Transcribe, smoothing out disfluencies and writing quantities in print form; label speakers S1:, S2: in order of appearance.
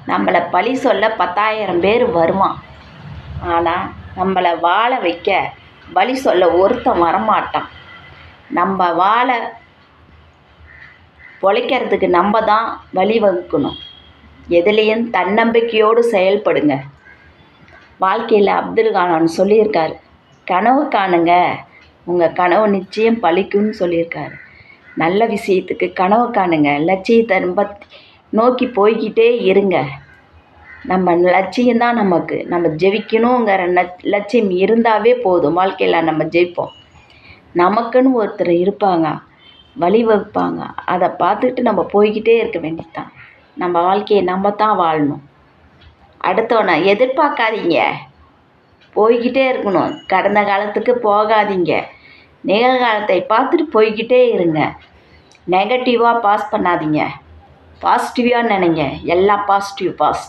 S1: நம்மளை பழி சொல்ல 10,000 பேர் வருவான். ஆனால் நம்மளை வாழ வைக்க வழி சொல்ல ஒருத்தன் வரமாட்டான். நம்ம வாழ பொழைக்கிறதுக்கு நம்ம தான் வழிவகுக்கணும். எதுலேயும் தன்னம்பிக்கையோடு செயல்படுங்க. வாழ்க்கையில் அப்துல் கலாம் சொல்லியிருக்காரு, கனவு காணுங்க, உங்கள் கனவு நிச்சயம் பலிக்கும்னு சொல்லியிருக்காரு. நல்ல விஷயத்துக்கு கனவு காணுங்க, லட்சியத்தை ரொம்ப நோக்கி போய்கிட்டே இருங்க. நம்ம லட்சியம்தான் நமக்கு. நம்ம ஜெயிக்கணுங்கிற லட்சியம் இருந்தாவே போதும், வாழ்க்கையில் நம்ம ஜெயிப்போம். நமக்குன்னு ஒருத்தர் இருப்பாங்க, வழிவகுப்பாங்க. அதை பார்த்துக்கிட்டு நம்ம போய்கிட்டே இருக்க வேண்டியதுதான். நம்ம வாழ்க்கையை நம்ம தான் வாழணும். அடுத்தவனை எதிர்பார்க்காதீங்க, போய்கிட்டே இருக்கணும். கடந்த காலத்துக்கு போகாதீங்க, நிகழ்காலத்தை பார்த்துட்டு போய்கிட்டே இருங்க. நெகட்டிவாக பாஸ் பண்ணாதீங்க, பாசிட்டிவாக நினைங்க. எல்லாம் பாசிட்டிவ் பாஸ்.